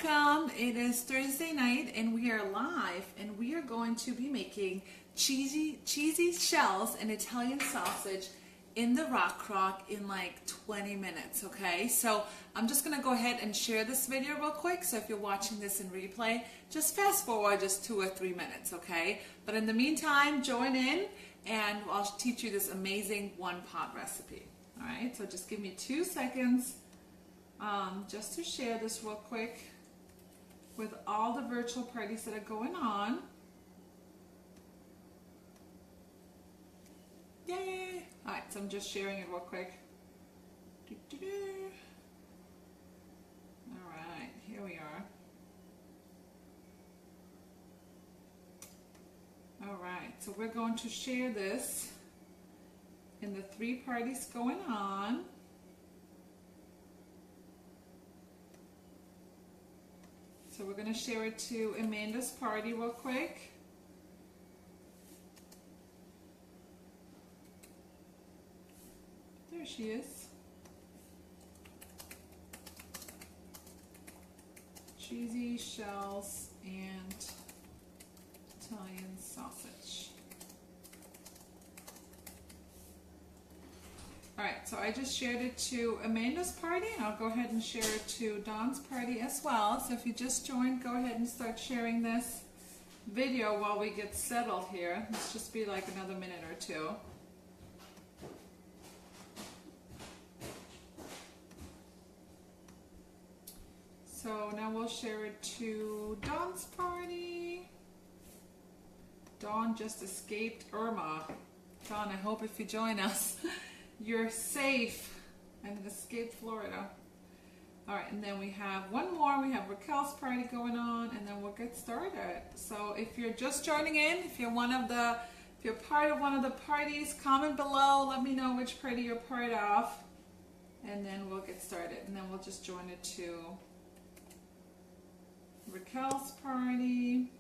welcome. It is Thursday night and we are live and we are going to be making cheesy shells and Italian sausage in the Rock Crock in like 20 minutes, okay? So I'm just gonna go ahead and share this video real quick. So if you're watching this in replay, just fast forward just 2 or 3 minutes, okay? But in the meantime, join in and I'll teach you this amazing one-pot recipe. All right, so just give me 2 seconds just to share this real quick with all the virtual parties that are going on. Yay! All right, so I'm just sharing it real quick. All right, here we are. All right, so we're going to share this in the 3 parties going on. So we're going to share it to Amanda's party real quick. There she is. Cheesy shells and Italian sausage. Alright, so I just shared it to Amanda's party, and I'll go ahead and share it to Dawn's party as well. So if you just joined, go ahead and start sharing this video while we get settled here. Let's just be like another minute or 2. So now we'll share it to Dawn's party. Dawn just escaped Irma. Dawn, I hope if you join us, you're safe and escaped Florida. All right, and then we have one more. We have Raquel's party going on, and then we'll get started. So if you're just joining in, if you're part of one of the parties, comment below. Let me know which party you're part of, and then we'll get started. And then we'll just join it to Raquel's party.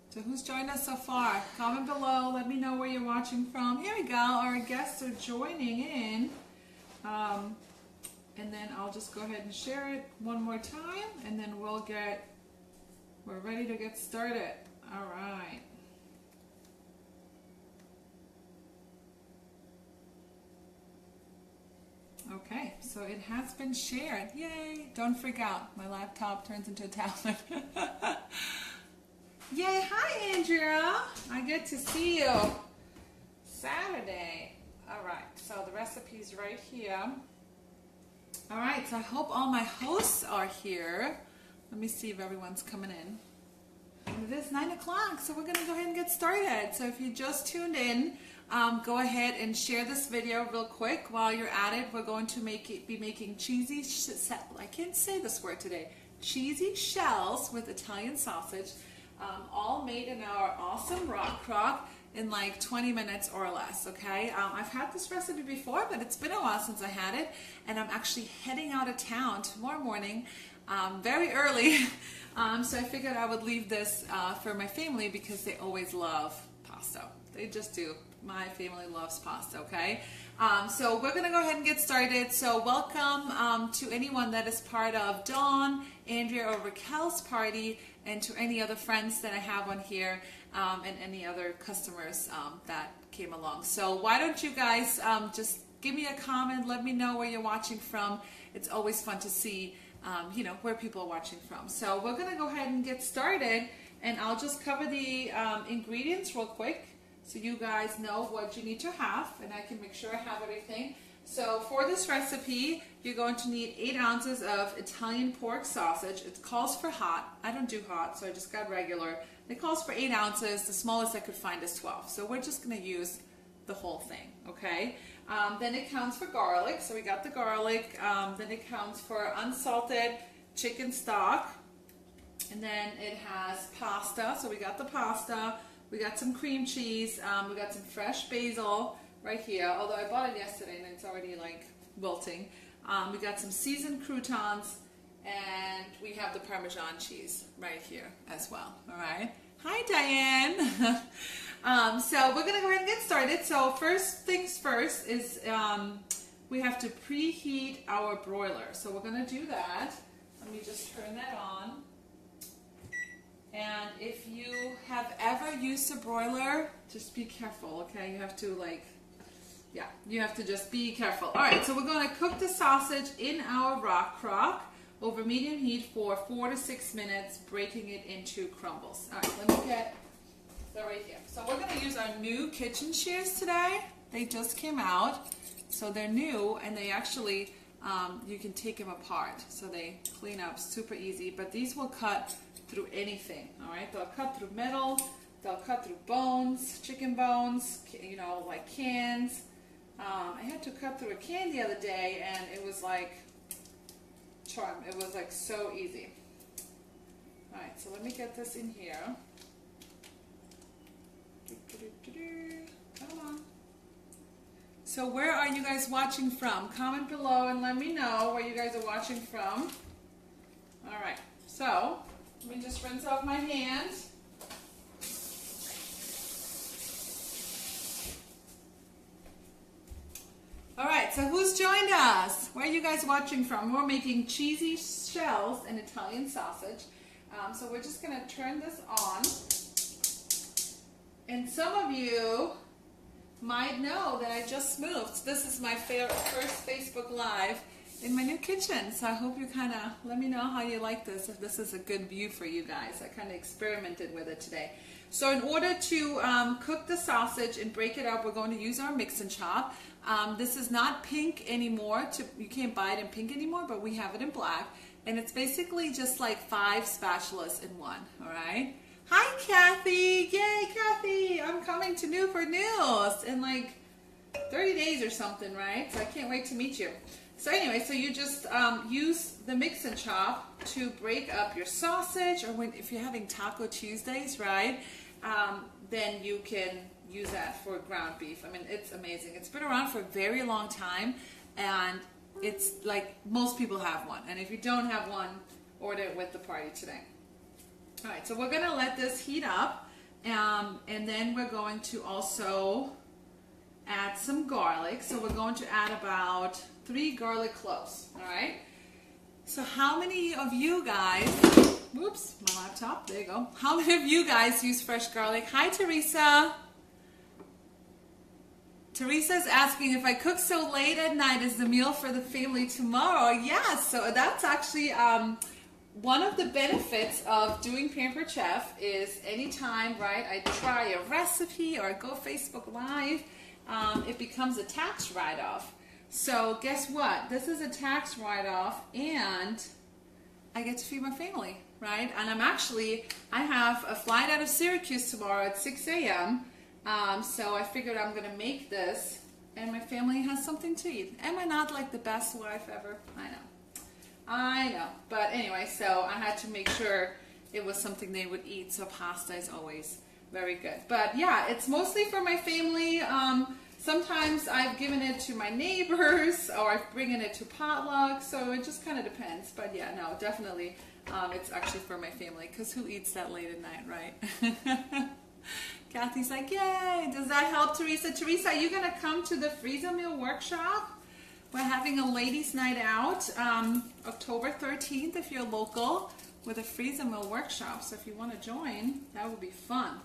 So who's joined us so far? Comment below. Let me know where you're watching from. Here we go. Our guests are joining in. And then I'll just go ahead and share it one more time. And then we're ready to get started. All right. Okay, so it has been shared. Yay! Don't freak out. My laptop turns into a tablet. Yay! Hi, Andrea. I get to see you Saturday. All right, so the recipe's right here. All right, so I hope all my hosts are here. Let me see if everyone's coming in. And it is 9 o'clock, so we're going to go ahead and get started. So if you just tuned in, go ahead and share this video real quick. While you're at it, we're going to be making cheesy shells with Italian sausage. All made in our awesome Rock Crock in like 20 minutes or less, okay? I've had this recipe before, but it's been a while since I had it, and I'm actually heading out of town tomorrow morning, very early, so I figured I would leave this for my family because they always love pasta. They just do. My family loves pasta, okay? So we're going to go ahead and get started. So welcome to anyone that is part of Dawn, Andrea, or Raquel's party, and to any other friends that I have on here, and any other customers that came along. So why don't you guys just give me a comment, let me know where you're watching from. It's always fun to see where people are watching from. So we're going to go ahead and get started, and I'll just cover the ingredients real quick so you guys know what you need to have, and I can make sure I have everything. So for this recipe, you're going to need 8 ounces of Italian pork sausage. It calls for hot. I don't do hot, so I just got regular. It calls for 8 ounces. The smallest I could find is 12. So we're just going to use the whole thing, okay? Then it counts for garlic. So we got the garlic. Then it counts for unsalted chicken stock. And then it has pasta. So we got the pasta. We got some cream cheese. We got some fresh basil right here, although I bought it yesterday and it's already like wilting. We got some seasoned croutons, and we have the Parmesan cheese right here as well. All right. Hi, Diane. So we're gonna go ahead and get started. So first things first is we have to preheat our broiler. So we're going to do that. Let me just turn that on. And if you have ever used a broiler, just be careful, okay? You have to you have to just be careful. All right, so we're going to cook the sausage in our rock crock over medium heat for 4 to 6 minutes, breaking it into crumbles. All right, let me get that right here. So we're going to use our new kitchen shears today. They just came out, so they're new, and they actually, you can take them apart. So they clean up super easy, but these will cut through anything, all right? They'll cut through metal, they'll cut through bones, chicken bones, you know, like cans. I had to cut through a can the other day, and it was like charm. It was like so easy. All right, so let me get this in here. Come on. So where are you guys watching from? Comment below and let me know where you guys are watching from. All right, so let me just rinse off my hands. All right, so who's joined us? Where are you guys watching from? We're making cheesy shells and Italian sausage. So we're just going to turn this on. And some of you might know that I just moved. This is my first Facebook Live in my new kitchen. So I hope you kind of let me know how you like this, if this is a good view for you guys. I kind of experimented with it today. So in order to cook the sausage and break it up, we're going to use our mix and chop. This is not pink anymore. You can't buy it in pink anymore, but we have it in black. And it's basically just like 5 spatulas in one, all right? Hi, Kathy. Yay, Kathy. I'm coming to Newport News in like 30 days or something, right? So I can't wait to meet you. So anyway, so you just use the mix and chop to break up your sausage, or if you're having Taco Tuesdays, right? Then you can use that for ground beef. I mean, it's amazing. It's been around for a very long time, and it's like most people have one. And if you don't have one, order it with the party today. All right, so we're gonna let this heat up, and then we're going to also add some garlic. So we're going to add about 3 garlic cloves, all right? So how many of you guys, whoops, my laptop, there you go. How many of you guys use fresh garlic? Hi, Teresa. Teresa's asking if I cook so late at night, is the meal for the family tomorrow? Yes, so that's actually one of the benefits of doing Pampered Chef is anytime, right, I try a recipe or I go Facebook Live, it becomes a tax write-off. So guess what? This is a tax write-off, and I get to feed my family, right? And I have a flight out of Syracuse tomorrow at 6 a.m., so I figured I'm going to make this, and my family has something to eat. Am I not like the best wife ever? I know. But anyway, so I had to make sure it was something they would eat, so pasta is always very good. But yeah, it's mostly for my family. Sometimes I've given it to my neighbors, or I've bringing it to potluck, so it just kind of depends. But yeah, no, definitely it's actually for my family, because who eats that late at night, right? Kathy's like, yay! Does that help, Teresa? Teresa, are you going to come to the Freezer Meal Workshop? We're having a ladies' night out October 13th, if you're local, with a Freezer Meal Workshop. So if you want to join, that would be fun.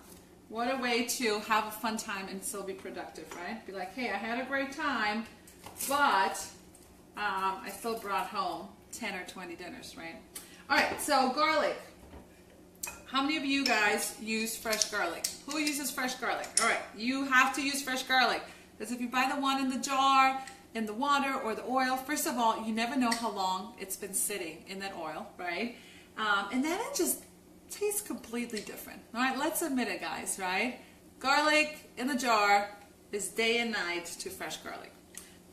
What a way to have a fun time and still be productive, right? Be like, hey, I had a great time, but I still brought home 10 or 20 dinners, right? All right, so garlic. How many of you guys use fresh garlic? Who uses fresh garlic? All right, you have to use fresh garlic, because if you buy the one in the jar, in the water or the oil, first of all, you never know how long it's been sitting in that oil, right? And then it just tastes completely different. All right, let's admit it, guys, right? Garlic in the jar is day and night to fresh garlic.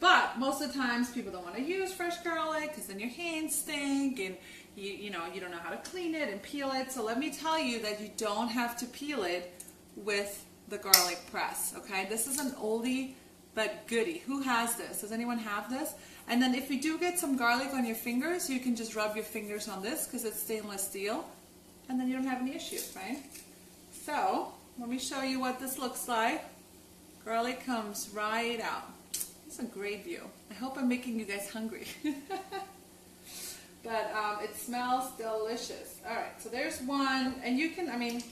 But most of the times people don't want to use fresh garlic because then your hands stink and you don't know how to clean it and peel it. So let me tell you that you don't have to peel it with the garlic press, okay? This is an oldie but goodie. Who has this? Does anyone have this? And then if you do get some garlic on your fingers, you can just rub your fingers on this because it's stainless steel, and then you don't have any issues, right? So let me show you what this looks like. Garlic comes right out. Isn't a great view. I hope I'm making you guys hungry. But it smells delicious. All right, so there's one, and you can, I mean,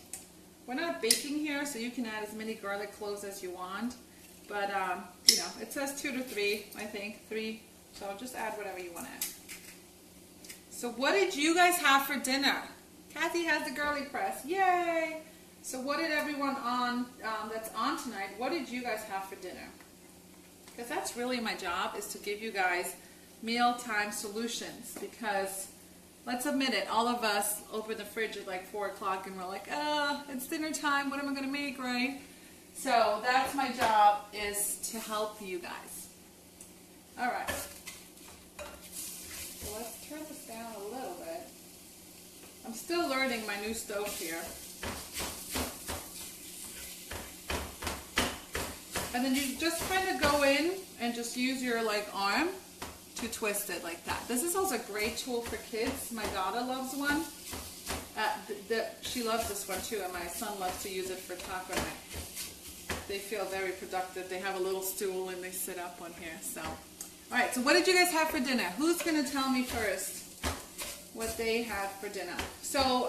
we're not baking here, so you can add as many garlic cloves as you want. But, you know, it says 2 to 3, I think, 3. So just add whatever you want to add. So what did you guys have for dinner? Kathy has the garlic press. Yay! So what did everyone on that's on tonight, what did you guys have for dinner? Because that's really my job, is to give you guys mealtime solutions. Because let's admit it, all of us open the fridge at like 4 o'clock and we're like, it's dinner time, what am I going to make, right? So that's my job, is to help you guys. All right. So let's turn this down a little bit. I'm still learning my new stove here. And then you just kind of go in and just use your like arm to twist it like that. This is also a great tool for kids. My daughter loves one. She loves this one too, and my son loves to use it for taco night. They feel very productive. They have a little stool and they sit up on here. So, all right. So what did you guys have for dinner? Who's gonna tell me first what they had for dinner? So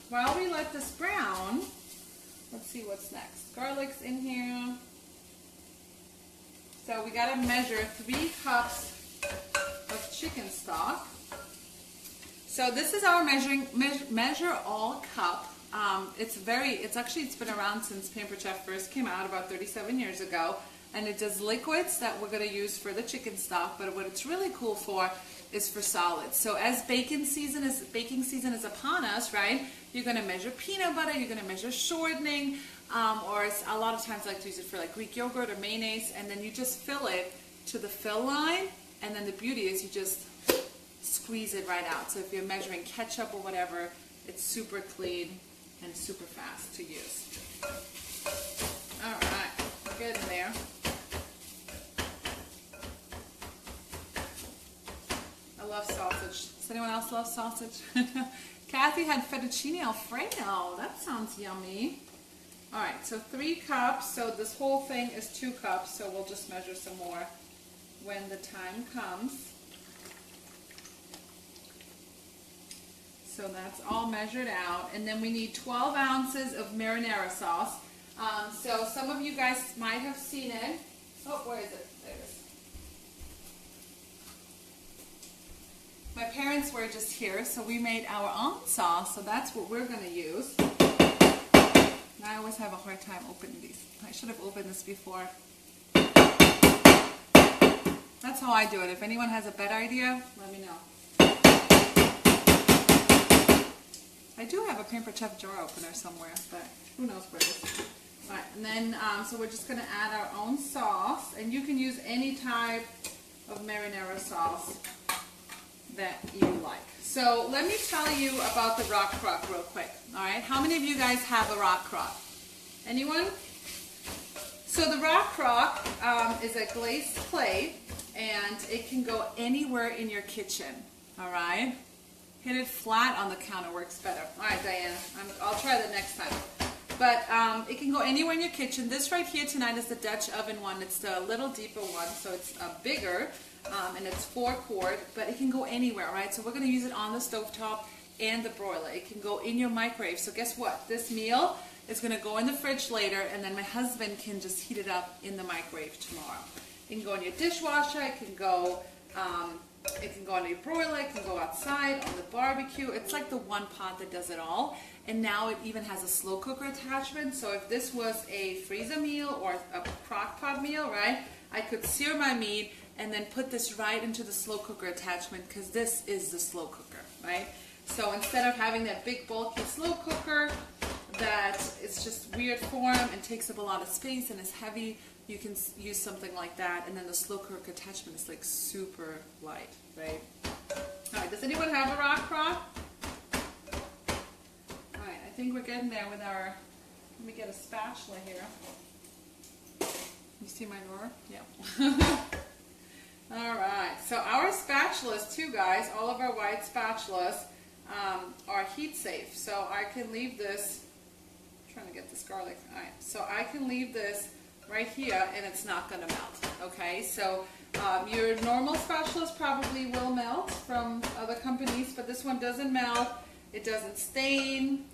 while we let this brown, let's see what's next. Garlic's in here. So we gotta measure 3 cups of chicken stock. So this is our measure all cup. It's been around since Pampered Chef first came out about 37 years ago, and it does liquids that we're going to use for the chicken stock, but what it's really cool for is for solids. So as baking season is upon us, right? You're going to measure peanut butter, you're going to measure shortening, or a lot of times I like to use it for like Greek yogurt or mayonnaise, and then you just fill it to the fill line, and then the beauty is you just squeeze it right out. So if you're measuring ketchup or whatever, it's super clean and super fast to use. All right, we're getting there. I love sausage. Does anyone else love sausage? Kathy had fettuccine Alfredo. That sounds yummy. All right, so 3 cups. So this whole thing is 2 cups, so we'll just measure some more when the time comes. So that's all measured out. And then we need 12 ounces of marinara sauce. So some of you guys might have seen it. Oh, where is it? There it is. My parents were just here, so we made our own sauce. So that's what we're going to use. And I always have a hard time opening these. I should have opened this before. That's how I do it. If anyone has a better idea, let me know. I do have a Pampered Chef jar opener somewhere, but who knows where it is. All right, and then, so we're just going to add our own sauce, and you can use any type of marinara sauce that you like. So let me tell you about the rock crock real quick. All right, how many of you guys have a rock crock? Anyone? So the rock crock is a glazed plate, and it can go anywhere in your kitchen. All right. Hit it flat on the counter, works better. All right, Diana, I'll try that next time. But it can go anywhere in your kitchen. This right here tonight is the Dutch oven one. It's the little deeper one, so it's bigger, and it's 4-quart, but it can go anywhere, right? So we're going to use it on the stovetop and the broiler. It can go in your microwave. So guess what? This meal is going to go in the fridge later, and then my husband can just heat it up in the microwave tomorrow. It can go in your dishwasher. It can go on your broiler, it can go outside, on the barbecue. It's like the one pot that does it all. And now it even has a slow cooker attachment. So if this was a freezer meal or a crock pot meal, right, I could sear my meat and then put this right into the slow cooker attachment, because this is the slow cooker, right? So instead of having that big bulky slow cooker that is just weird form and takes up a lot of space and is heavy, you can use something like that, and then the slow cooker attachment is like super light, right? All right, does anyone have a rock crock? All right, I think we're getting there with our, let me get a spatula here. You see my drawer? Yeah. All right, so our spatulas too, guys, all of our white spatulas are heat safe. So I can leave this, I'm trying to get this garlic, all right, so I can leave this right here, and it's not going to melt. Okay, so your normal spatulas probably will melt from other companies, but this one doesn't melt. It doesn't stain.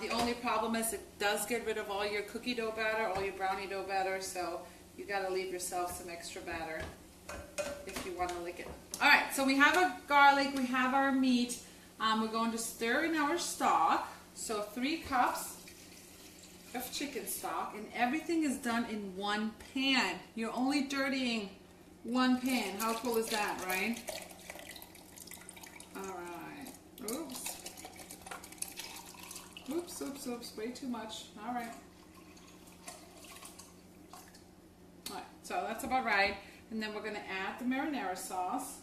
The only problem is it does get rid of all your cookie dough batter, all your brownie dough batter, so you got to leave yourself some extra batter if you want to lick it. All right, so we have our garlic, we have our meat. We're going to stir in our stock. So 3 cups of chicken stock, and everything is done in one pan. You're only dirtying one pan. How cool is that, right? All right. Oops. Oops, oops, oops. Way too much. All right. All right. So that's about right. And then we're going to add the marinara sauce.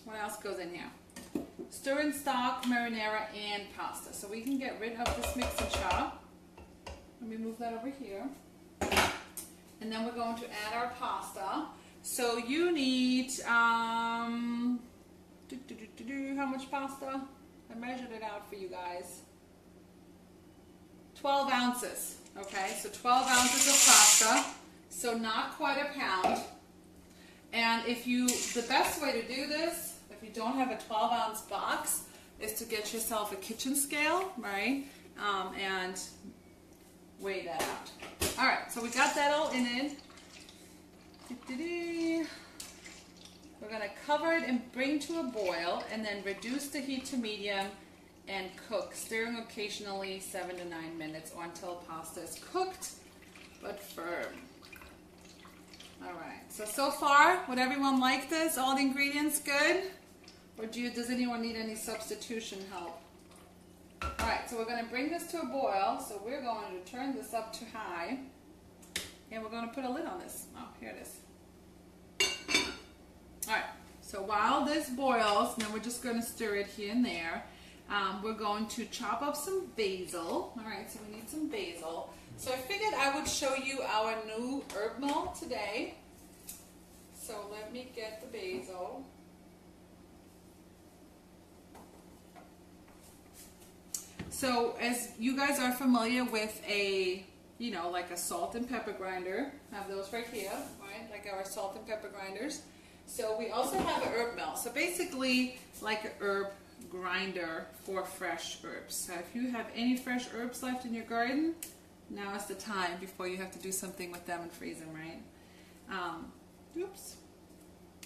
What else goes in here? Stir in stock, marinara, and pasta. So we can get rid of this mix and chop. Let me move that over here. And then we're going to add our pasta. So you need, how much pasta? I measured it out for you guys. 12 ounces. Okay, so 12 ounces of pasta. So not quite a pound. And the best way to do this, if you don't have a 12-ounce box, is to get yourself a kitchen scale, right? And weigh that out. All right, so we got that all in it. We're going to cover it and bring to a boil, and then reduce the heat to medium and cook, stirring occasionally 7 to 9 minutes, or until pasta is cooked but firm. All right, so far, would everyone like this? All the ingredients good? Or does anyone need any substitution help? All right, so we're going to bring this to a boil. So we're going to turn this up to high, and we're going to put a lid on this. Oh, here it is. All right, so while this boils, then we're just going to stir it here and there. We're going to chop up some basil. All right, so we need some basil. So I figured I would show you our new herb mill today. So let me get the basil. So as you guys are familiar with like a salt and pepper grinder, I have those right here, right? Like our salt and pepper grinders. So we also have an herb mill. So basically like an herb grinder for fresh herbs. So if you have any fresh herbs left in your garden, now is the time before you have to do something with them and freeze them, right? Oops.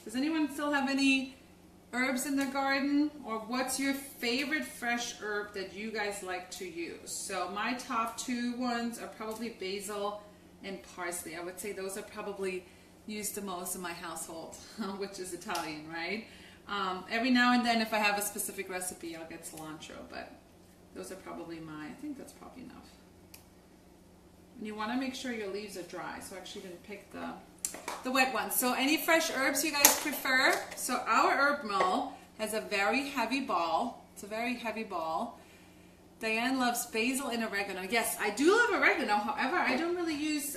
Does anyone still have any herbs in their garden? Or what's your favorite fresh herb that you guys like to use? So my top 2 ones are probably basil and parsley. I would say those are probably used the most in my household, which is Italian, right? Every now and then if I have a specific recipe, I'll get cilantro, but those are probably I think that's probably enough. And you want to make sure your leaves are dry, so I actually didn't pick the wet ones. So any fresh herbs you guys prefer? So our herb mill has a very heavy ball. It's a very heavy ball. Diane loves basil and oregano. Yes, I do love oregano. However, I don't really use,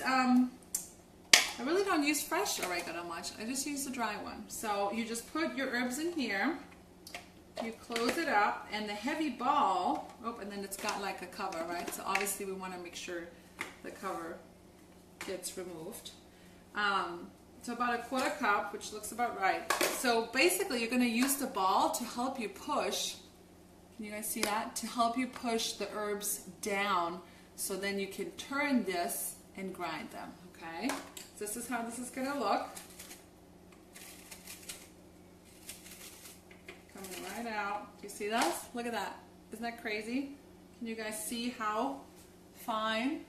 I really don't use fresh oregano much. I just use the dry one. So you just put your herbs in here. You close it up, and the heavy ball, and then it's got like a cover, right? So obviously we want to make sure the cover gets removed. So about a 1/4 cup, which looks about right. So basically you're going to use the ball to help you push. Can you guys see that? To help you push the herbs down, so then you can turn this and grind them, okay? So this is how this is going to look. Coming right out. Do you see that? Look at that. Isn't that crazy? Can you guys see how fine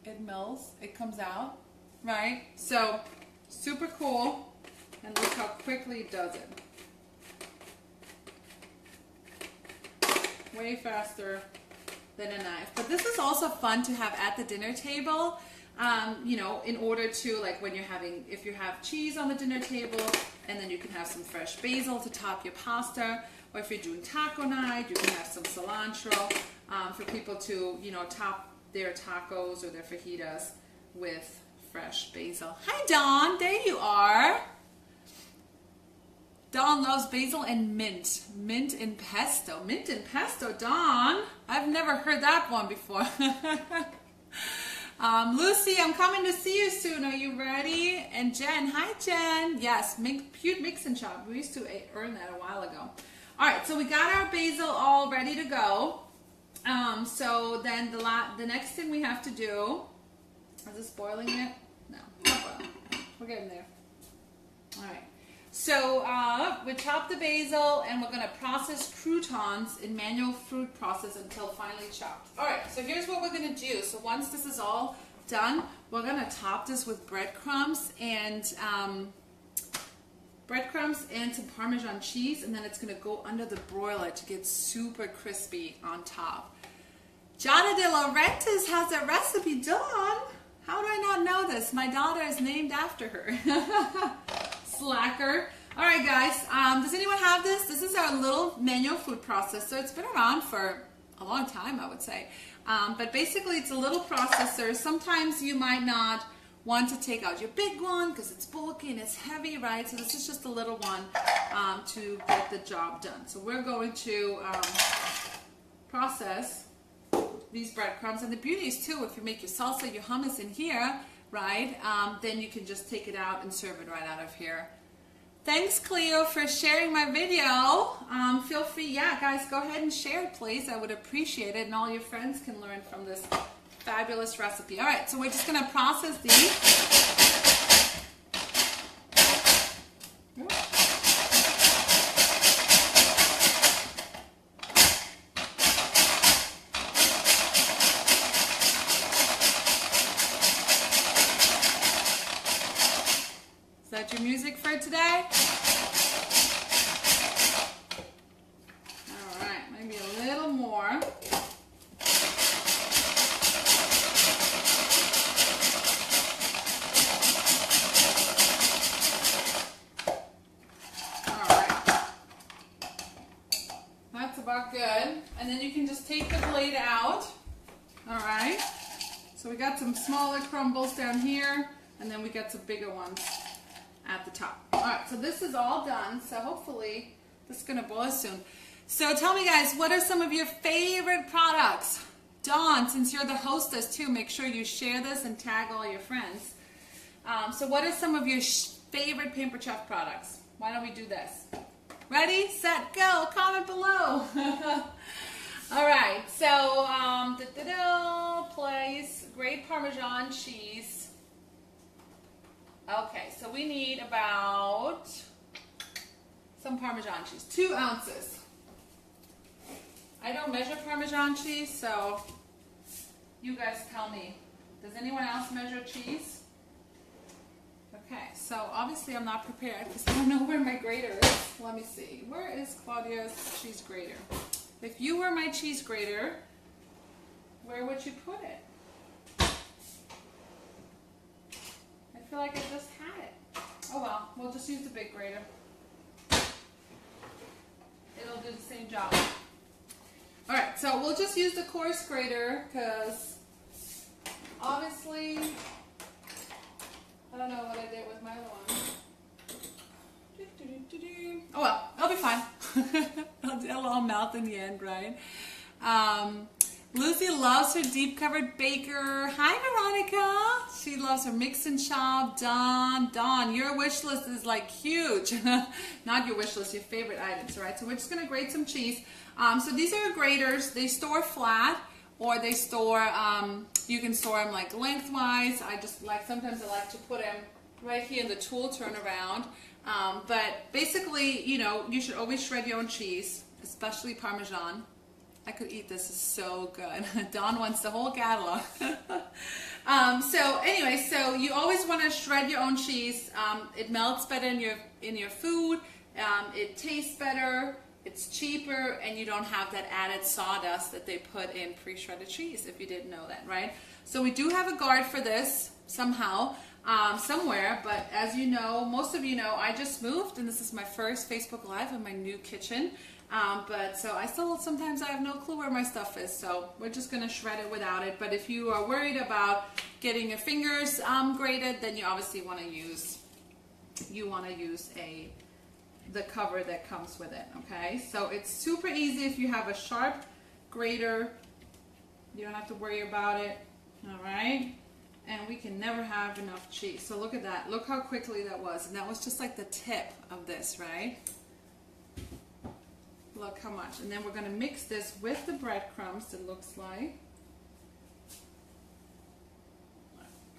it mills? It comes out, right? So super cool, and look how quickly it does it. Way faster than a knife. But this is also fun to have at the dinner table. In order to, like, when you're having, if you have cheese on the dinner table, and then you can have some fresh basil to top your pasta, or if you're doing taco night, you can have some cilantro for people to, top their tacos or their fajitas with fresh basil. Hi, Dawn. There you are. Dawn loves basil and mint. Mint and pesto. Mint and pesto, Dawn. I've never heard that one before. Lucy, I'm coming to see you soon. Are you ready? And Jen, hi Jen. Yes, Cute Mix and Chop. We used to earn that a while ago. All right, so we got our basil all ready to go. So then the next thing we have to do, is this boiling yet? No, not boiling. We're getting there. All right. So we chop the basil and we're going to process croutons in manual food process until finely chopped. All right, so here's what we're going to do. So once this is all done, we're going to top this with breadcrumbs and some Parmesan cheese, and then it's going to go under the broiler to get super crispy on top. Giada De Laurentiis has a recipe, Dawn. How do I not know this? My daughter is named after her. Slacker. All right, guys. Does anyone have this? This is our little manual food processor. It's been around for a long time, I would say. But basically, it's a little processor. Sometimes you might not want to take out your big one because it's bulky and it's heavy, right? So this is just a little one to get the job done. So we're going to process these breadcrumbs. And the beauty is too, if you make your salsa, your hummus in here, right, then you can just take it out and serve it right out of here. Thanks, Cleo, for sharing my video. Feel free, yeah, guys, go ahead and share it, please. I would appreciate it, and all your friends can learn from this fabulous recipe. All right, so we're just going to process these. Is that your music for today? All right, maybe a little more. About good. And then you can just take the blade out. All right. So we got some smaller crumbles down here, and then we got some bigger ones at the top. All right. So this is all done. So hopefully this is going to boil soon. So tell me, guys, what are some of your favorite products? Dawn, since you're the hostess too, make sure you share this and tag all your friends. So what are some of your favorite Pampered Chef products? Why don't we do this? Ready, set, go. Comment below. All right, so place great Parmesan cheese. Okay, so we need about some Parmesan cheese, 2 ounces. I don't measure Parmesan cheese, so you guys tell me. Does anyone else measure cheese? Okay, so obviously I'm not prepared because I don't know where my grater is. Let me see. Where is Claudia's cheese grater? If you were my cheese grater, where would you put it? I feel like I just had it. Oh well, we'll just use the big grater. It'll do the same job. Alright, so we'll just use the coarse grater because obviously I don't know what I did with my other one. Oh well, I'll be fine. It'll all melt in the end, right? Lucy loves her deep covered baker. Hi, Veronica. She loves her mix and chop. Dawn, your wish list is like huge. Not your wish list, your favorite items, right? So we're just gonna grate some cheese. So these are graters. They store flat, or they store, you can store them like lengthwise. I just like, sometimes I like to put them right here in the tool turnaround. But basically, you know, you should always shred your own cheese, especially Parmesan. I could eat this, it's so good. Dawn wants the whole catalog. So anyway, so you always want to shred your own cheese. It melts better in your food. It tastes better. It's cheaper, and you don't have that added sawdust that they put in pre-shredded cheese, if you didn't know that, right? So we do have a guard for this somehow, somewhere, but as you know, most of you know, I just moved, and this is my first Facebook Live in my new kitchen. But so I still, sometimes I have no clue where my stuff is, so we're just going to shred it without it. But if you are worried about getting your fingers grated, then you obviously want to use, a the cover that comes with it, okay? So it's super easy if you have a sharp grater. You don't have to worry about it, all right? And we can never have enough cheese. So look at that. Look how quickly that was. And that was just like the tip of this, right? Look how much. And then we're going to mix this with the breadcrumbs, it looks like.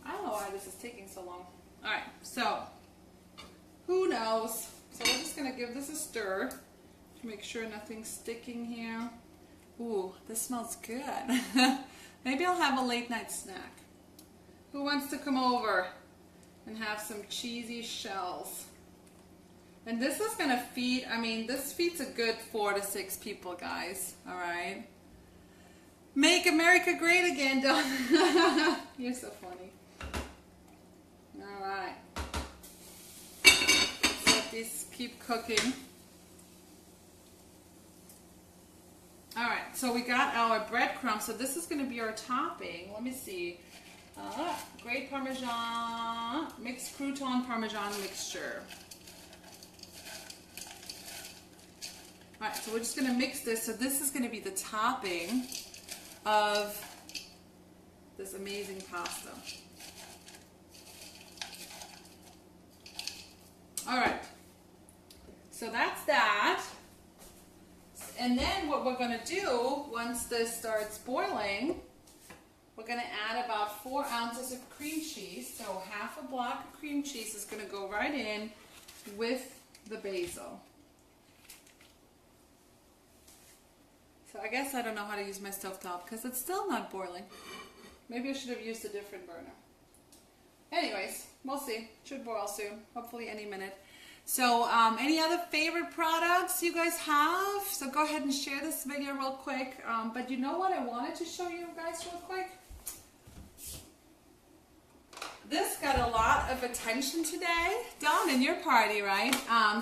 I don't know why this is taking so long. All right, so who knows? So we're just going to give this a stir to make sure nothing's sticking here. Ooh, this smells good. Maybe I'll have a late night snack. Who wants to come over and have some cheesy shells? And this is going to feed, I mean, this feeds a good 4 to 6 people, guys. All right. Make America great again, Dawn. You're so funny. All right. Let these keep cooking. All right, so we got our breadcrumbs. So this is going to be our topping. Let me see. Great Parmesan, mixed crouton Parmesan mixture. All right, so we're just going to mix this. So this is going to be the topping of this amazing pasta. All right, so that's that. And then what we're going to do once this starts boiling, we're going to add about 4 ounces of cream cheese. So half a block of cream cheese is going to go right in with the basil. So I guess I don't know how to use my stovetop because it's still not boiling. Maybe I should have used a different burner. Anyways, we'll see. Should boil soon, hopefully any minute. So any other favorite products you guys have? So go ahead and share this video real quick. But you know what I wanted to show you guys real quick? This got a lot of attention today. Dawn, in your party, right?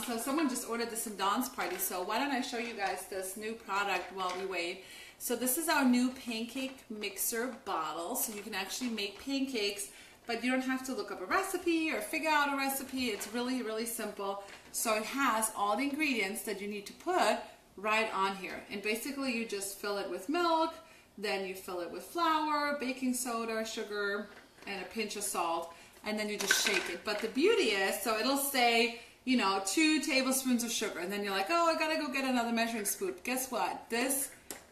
So someone just ordered this in Dawn's party. So why don't I show you guys this new product while we wait. So this is our new pancake mixer bottle. So you can actually make pancakes, but you don't have to look up a recipe or figure out a recipe. It's really, really simple. So it has all the ingredients that you need to put right on here. And basically you just fill it with milk, then you fill it with flour, baking soda, sugar, and a pinch of salt, and then you just shake it. But the beauty is, so it'll say, you know, 2 tablespoons of sugar, and then you're like, oh, I gotta go get another measuring spoon. Guess what? This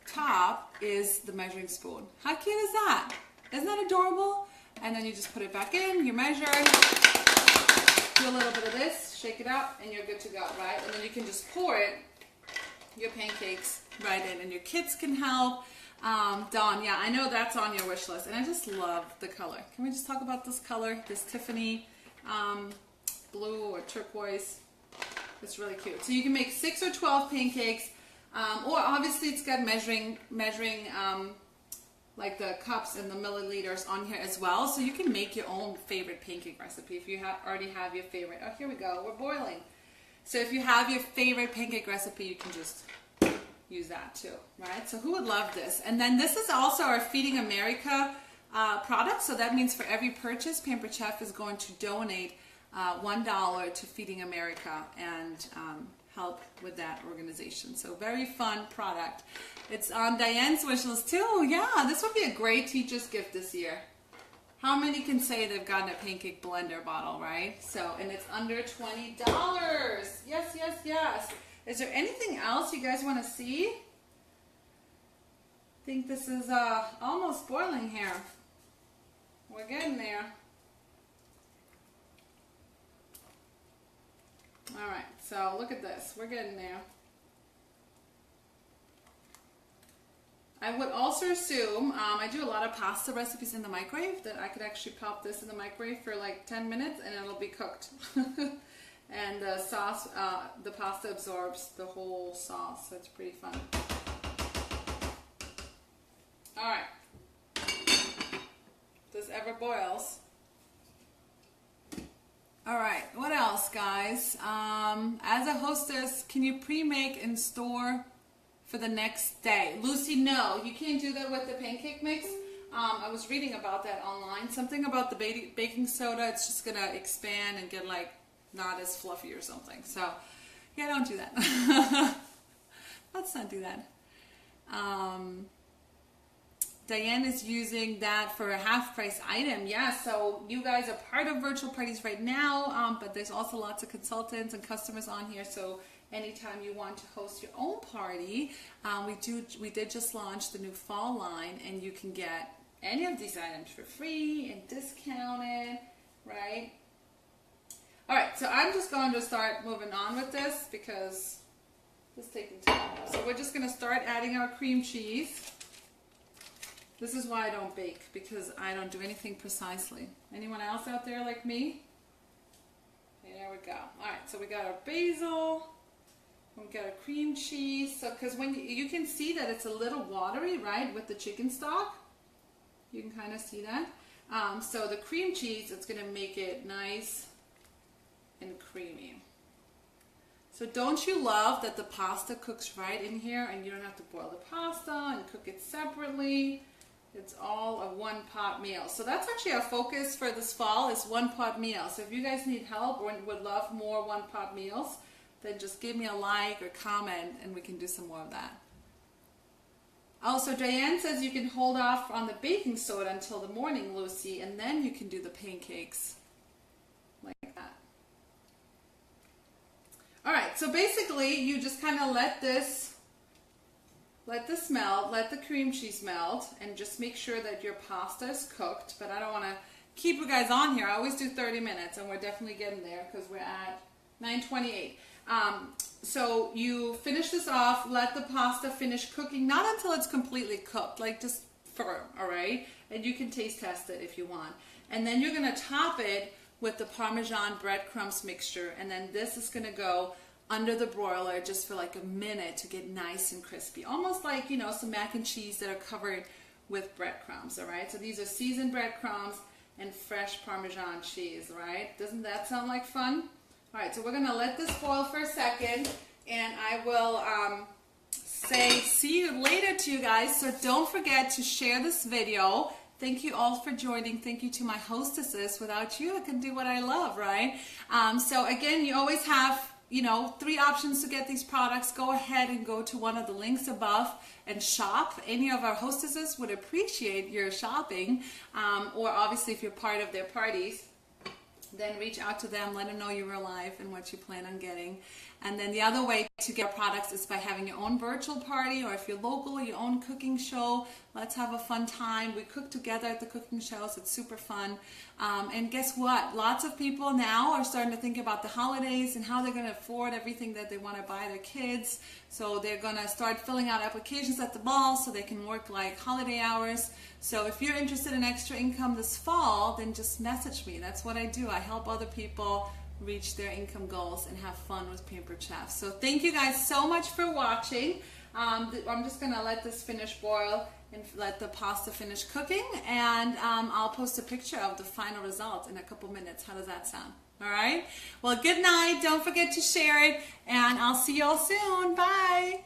top is the measuring spoon. How cute is that? Isn't that adorable? And then you just put it back in, you measure, do a little bit of this, shake it out, and you're good to go, right? And then you can just pour it, your pancakes, right in, and your kids can help. Dawn, yeah, I know that's on your wish list, and I just love the color. Can we just talk about this color, this Tiffany blue or turquoise? It's really cute. So you can make 6 or 12 pancakes, or obviously it's got measuring like the cups and the milliliters on here as well. So you can make your own favorite pancake recipe if you already have your favorite. Oh, here we go, we're boiling. So if you have your favorite pancake recipe, you can just use that too, right? So who would love this? And then this is also our Feeding America product. So that means for every purchase, Pampered Chef is going to donate $1 to Feeding America and help with that organization. So very fun product. It's on Diane's wish list too. Yeah, this would be a great teacher's gift this year. How many can say they've gotten a pancake blender bottle, right? So, and it's under $20. Yes, yes, yes. Is there anything else you guys want to see? I think this is almost boiling here. We're getting there. All right, so look at this. We're getting there. I would also assume, I do a lot of pasta recipes in the microwave, that I could actually pop this in the microwave for like 10 minutes and it'll be cooked. And the sauce, the pasta absorbs the whole sauce, so it's pretty fun. All right. This ever boils. All right, what else, guys? As a hostess, can you pre-make and store for the next day? Lucy, no, you can't do that with the pancake mix. I was reading about that online. Something about the baking soda, it's just gonna expand and get like not as fluffy or something. So Yeah, don't do that. Let's not do that. Diane is using that for a half price item. Yeah, so you guys are part of virtual parties right now, but there's also lots of consultants and customers on here. So anytime you want to host your own party, we did just launch the new fall line, and you can get any of these items for free and discounted, right? All right, so I'm just going to start moving on with this because it's taking time. So we're just going to start adding our cream cheese. This is why I don't bake, because I don't do anything precisely. Anyone else out there like me? Okay, there we go. All right, so we got our basil. We got our cream cheese. So, because when you can see that it's a little watery, right, with the chicken stock. You can kind of see that. So the cream cheese, it's going to make it nice and creamy. So don't you love that the pasta cooks right in here, and you don't have to boil the pasta and cook it separately? It's all a one-pot meal. So that's actually our focus for this fall, is one-pot meal. So if you guys need help or would love more one-pot meals, then just give me a like or comment and we can do some more of that. Also, Diane says you can hold off on the baking soda until the morning, Lucy, and then you can do the pancakes like that. All right, so basically you just kind of let this melt, let the cream cheese melt, and just make sure that your pasta is cooked. But I don't want to keep you guys on here. I always do 30 minutes, and we're definitely getting there because we're at 9:28. So you finish this off, let the pasta finish cooking, not until it's completely cooked, like just firm, all right? And you can taste test it if you want. And then you're going to top it with the Parmesan breadcrumbs mixture, and then this is going to go under the broiler just for like a minute to get nice and crispy. Almost like, you know, some mac and cheese that are covered with breadcrumbs, all right? So these are seasoned breadcrumbs and fresh Parmesan cheese, right? Doesn't that sound like fun? All right, so we're gonna let this boil for a second, and I will say see you later to you guys. So don't forget to share this video. Thank you all for joining. Thank you to my hostesses. Without you, I can do what I love, right? So again, you always have, you know, 3 options to get these products. Go ahead and go to one of the links above and shop. Any of our hostesses would appreciate your shopping, or obviously if you're part of their parties, then reach out to them, let them know you were live and what you plan on getting. And then the other way to get our products is by having your own virtual party, or if you're local, your own cooking show. Let's have a fun time. We cook together at the cooking shows. It's super fun. And guess what? Lots of people now are starting to think about the holidays and how they're going to afford everything that they want to buy their kids. So they're going to start filling out applications at the mall so they can work like holiday hours. So if you're interested in extra income this fall, then just message me. That's what I do. I help other people reach their income goals and have fun with Pampered Chef. So thank you guys so much for watching. I'm just going to let this finish boil and let the pasta finish cooking, and I'll post a picture of the final result in a couple minutes. How does that sound? All right? Well, good night. Don't forget to share it, and I'll see you all soon. Bye.